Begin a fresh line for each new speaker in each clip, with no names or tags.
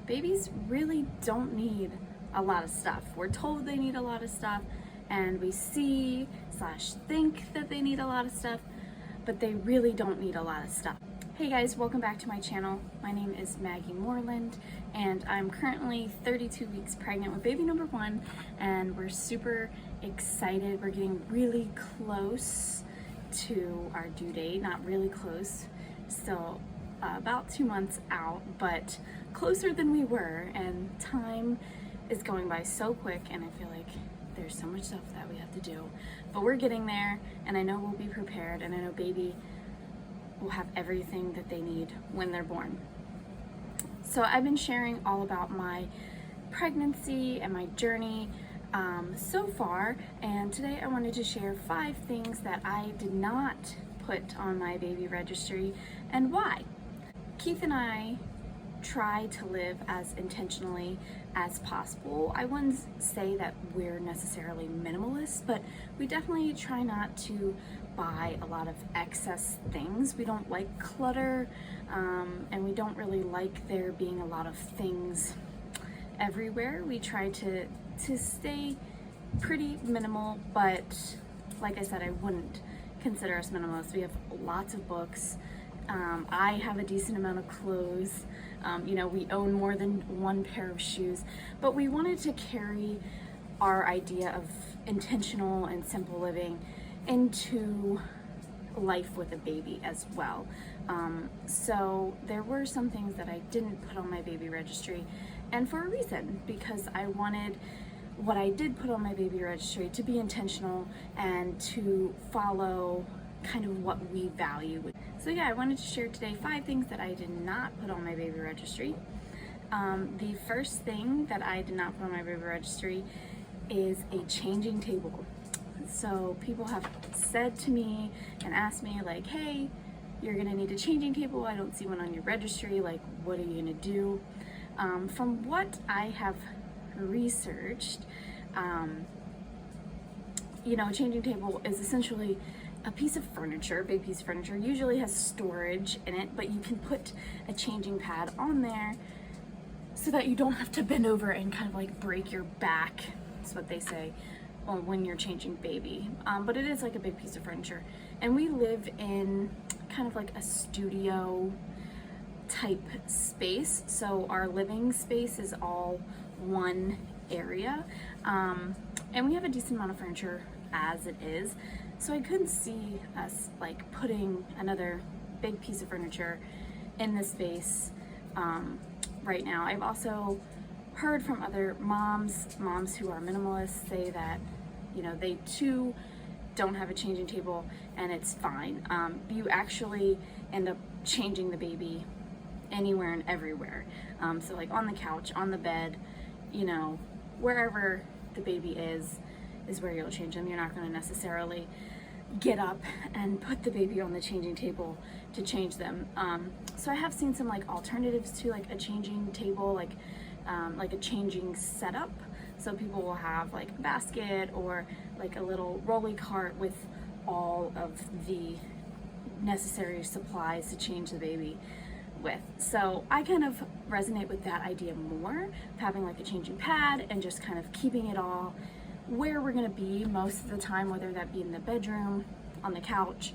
babies really don't need a lot of stuff. We're told they need a lot of stuff, and we see slash think that they need a lot of stuff, but they really don't need a lot of stuff. Hey guys, welcome back to my channel. My name is Maggie Moreland, and I'm currently 32 weeks pregnant with baby number 1, and we're super excited. We're getting really close to our due date. Not really close, still about 2 months out, but closer than we were, and time is going by so quick, and I feel like there's so much stuff that we have to do, but we're getting there, and I know we'll be prepared, and I know baby will have everything that they need when they're born. So I've been sharing all about my pregnancy and my journey so far, and today I wanted to share 5 things that I did not put on my baby registry and why. Keith and I try to live as intentionally as possible. I wouldn't say that we're necessarily minimalist, but we definitely try not to buy a lot of excess things. We don't like clutter, and we don't really like there being a lot of things everywhere. We try to stay pretty minimal, but like I said, I wouldn't consider us minimalist. We have lots of books. I have a decent amount of clothes. We own more than 1 pair of shoes, but we wanted to carry our idea of intentional and simple living into life with a baby as well. So there were some things that I didn't put on my baby registry, and for a reason, because I wanted what I did put on my baby registry to be intentional and to follow kind of what we value. So yeah, I wanted to share today 5 things that I did not put on my baby registry. The first thing that I did not put on my baby registry is a changing table. So people have said to me and asked me like, hey, you're gonna need a changing table. I don't see one on your registry. Like, what are you gonna do? From what I have researched, a changing table is essentially a piece of furniture, a big piece of furniture, usually has storage in it, but you can put a changing pad on there so that you don't have to bend over and kind of like break your back. That's what they say when you're changing baby. But it is like a big piece of furniture. And we live in kind of like a studio type space. So our living space is all one area. And we have a decent amount of furniture as it is. So I couldn't see us like putting another big piece of furniture in this space right now. I've also heard from other moms who are minimalists say that, they too don't have a changing table and it's fine. You actually end up changing the baby anywhere and everywhere. So like on the couch, on the bed, wherever the baby is where you'll change them. You're not going to necessarily get up and put the baby on the changing table to change them. So I have seen some like alternatives to like a changing table, like a changing setup. So people will have like a basket or like a little rolly cart with all of the necessary supplies to change the baby with. So I kind of resonate with that idea more, of having like a changing pad and just kind of keeping it all where we're going to be most of the time, whether that be in the bedroom, on the couch,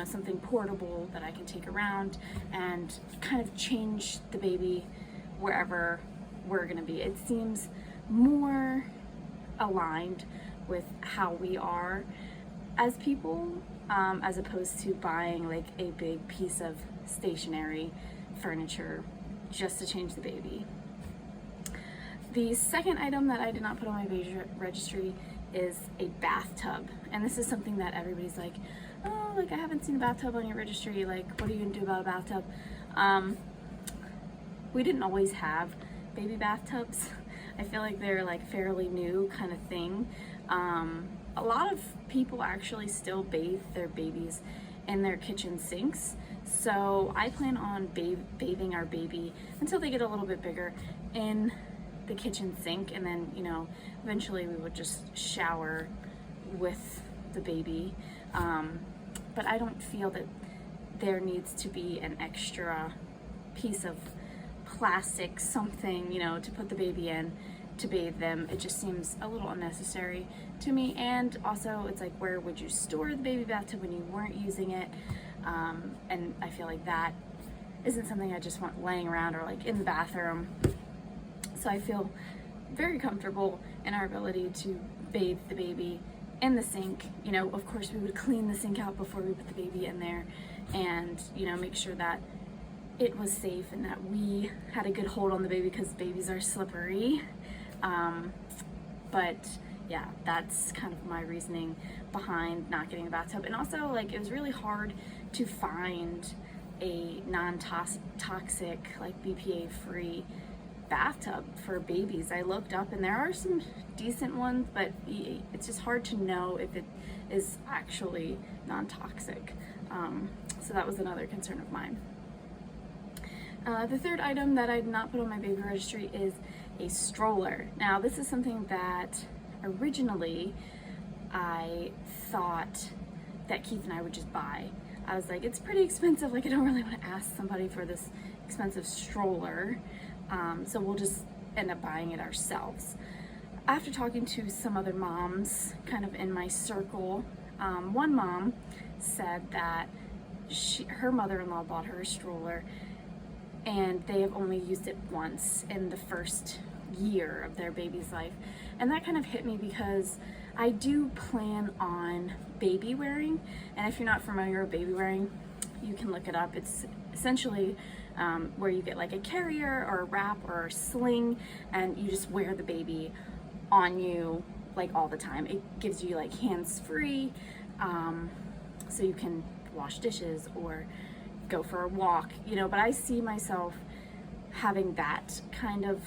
something portable that I can take around and kind of change the baby wherever we're going to be. It seems more aligned with how we are as people, as opposed to buying like a big piece of stationary furniture just to change the baby. The second item that I did not put on my baby registry is a bathtub. And this is something that everybody's like, oh, like I haven't seen a bathtub on your registry. Like, what are you gonna do about a bathtub? We didn't always have baby bathtubs. I feel like they're like fairly new kind of thing. A lot of people actually still bathe their babies in their kitchen sinks. So I plan on bathing our baby until they get a little bit bigger in the kitchen sink, and then eventually we would just shower with the baby, but I don't feel that there needs to be an extra piece of plastic something, you know, to put the baby in to bathe them. It just seems a little unnecessary to me. And also it's like, where would you store the baby bathtub when you weren't using it? And I feel like that isn't something I just want laying around or like in the bathroom. So I feel very comfortable in our ability to bathe the baby in the sink. You know, of course we would clean the sink out before we put the baby in there, and, you know, make sure that it was safe and that we had a good hold on the baby, because babies are slippery. But yeah, that's kind of my reasoning behind not getting a bathtub. And also, like, it was really hard to find a non-toxic, like BPA-free bathtub for babies. I looked up and there are some decent ones, but it's just hard to know if it is actually non-toxic. So that was another concern of mine. The third item that I did not put on my baby registry is a stroller. Now, this is something that originally I thought that Keith and I would just buy. I was like, it's pretty expensive, like I don't really want to ask somebody for this expensive stroller, so we'll just end up buying it ourselves. After talking to some other moms kind of in my circle, one mom said that her mother-in-law bought her a stroller and they have only used it once in the first year of their baby's life. And that kind of hit me because I do plan on baby wearing, and if you're not familiar with baby wearing, you can look it up. It's essentially where you get like a carrier or a wrap or a sling, and you just wear the baby on you like all the time. It gives you like hands-free, so you can wash dishes or go for a walk, you know. But I see myself having that kind of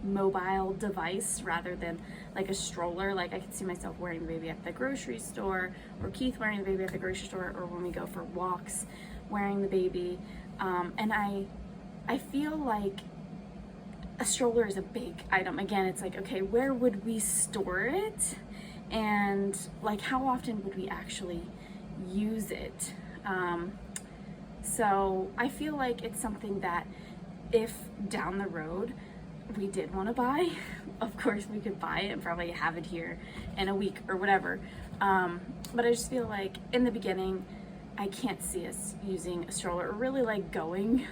mobile device rather than like a stroller. Like, I could see myself wearing the baby at the grocery store, or Keith wearing the baby at the grocery store, or when we go for walks wearing the baby. And I feel like a stroller is a big item. Again, it's like, okay, where would we store it? And like, how often would we actually use it? So I feel like it's something that if down the road we did want to buy, of course we could buy it and probably have it here in a week or whatever. But I just feel like in the beginning, I can't see us using a stroller or really like going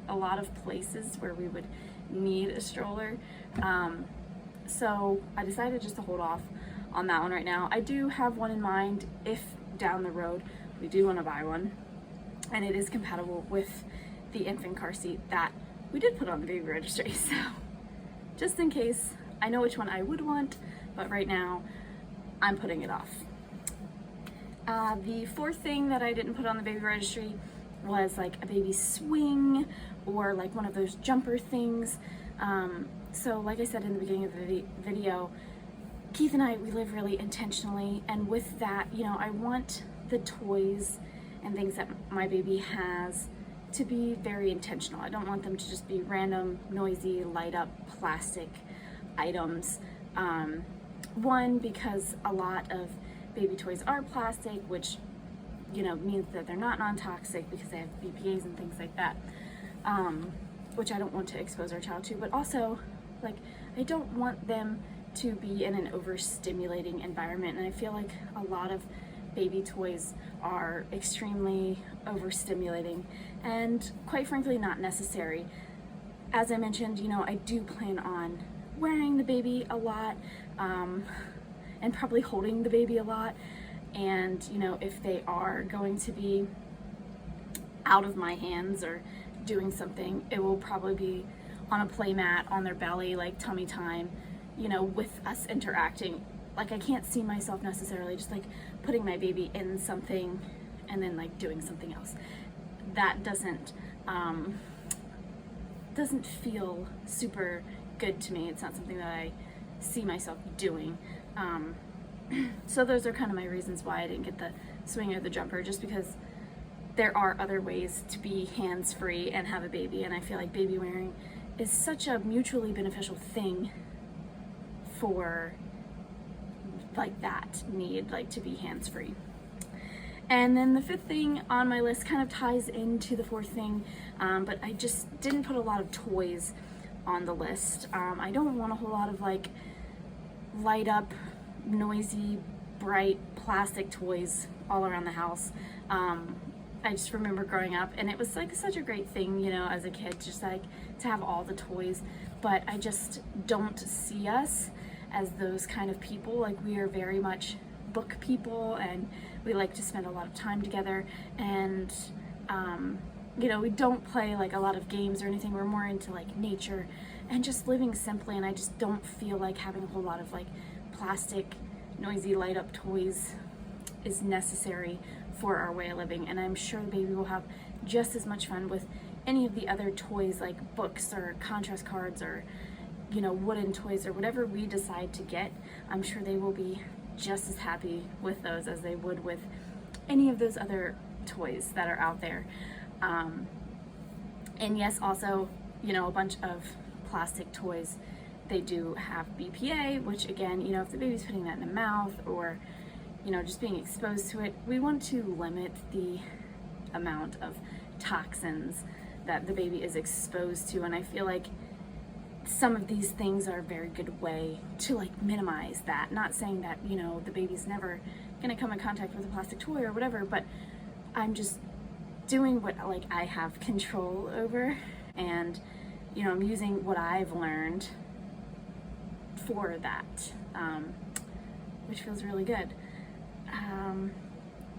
a lot of places where we would need a stroller. So I decided just to hold off on that one right now. I do have one in mind if down the road we do want to buy one, and it is compatible with the infant car seat that we did put on the baby registry. So just in case, I know which one I would want, but right now I'm putting it off. The fourth thing that I didn't put on the baby registry was like a baby swing or like one of those jumper things. So like I said in the beginning of the video, Keith and I, we live really intentionally, and with that, you know, I want the toys and things that my baby has to be very intentional. I don't want them to just be random, noisy, light up plastic items. One, because a lot of baby toys are plastic, which, you know, means that they're not non-toxic because they have BPAs and things like that, which I don't want to expose our child to. But also, like, I don't want them to be in an overstimulating environment, and I feel like a lot of baby toys are extremely overstimulating and quite frankly not necessary. As I mentioned, you know, I do plan on wearing the baby a lot, and probably holding the baby a lot, and you know, if they are going to be out of my hands or doing something, it will probably be on a play mat on their belly, like tummy time, you know, with us interacting. Like, I can't see myself necessarily just like putting my baby in something and then like doing something else. That doesn't feel super good to me. It's not something that I see myself doing. So those are kind of my reasons why I didn't get the swing or the jumper, just because there are other ways to be hands-free and have a baby, and I feel like baby wearing is such a mutually beneficial thing for like that need, like to be hands-free. And then the fifth thing on my list kind of ties into the fourth thing, but I just didn't put a lot of toys on the list. I don't want a whole lot of like light up, noisy, bright plastic toys all around the house. I just remember growing up and it was like such a great thing, you know, as a kid, just like to have all the toys, but I just don't see us as those kind of people. Like, we are very much book people and we like to spend a lot of time together, and you know, we don't play like a lot of games or anything. We're more into like nature and just living simply, and I just don't feel like having a whole lot of like plastic, noisy, light up toys is necessary for our way of living. And I'm sure the baby will have just as much fun with any of the other toys, like books or contrast cards or, you know, wooden toys or whatever we decide to get. I'm sure they will be just as happy with those as they would with any of those other toys that are out there. And yes, also, you know, a bunch of plastic toys, they do have BPA, which again, you know, if the baby's putting that in the mouth or, you know, just being exposed to it, we want to limit the amount of toxins that the baby is exposed to. And I feel like some of these things are a very good way to like minimize that. Not saying that, you know, the baby's never gonna come in contact with a plastic toy or whatever, but I'm just doing what like I have control over, and you know, I'm using what I've learned for that, which feels really good.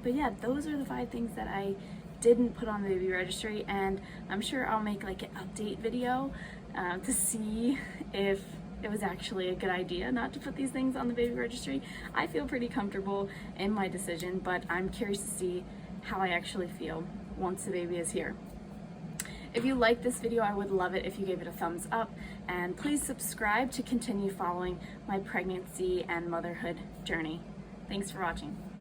But yeah, those are the 5 things that I didn't put on the baby registry, and I'm sure I'll make like an update video to see if it was actually a good idea not to put these things on the baby registry. I feel pretty comfortable in my decision, but I'm curious to see how I actually feel once the baby is here. If you liked this video, I would love it if you gave it a thumbs up, and please subscribe to continue following my pregnancy and motherhood journey. Thanks for watching.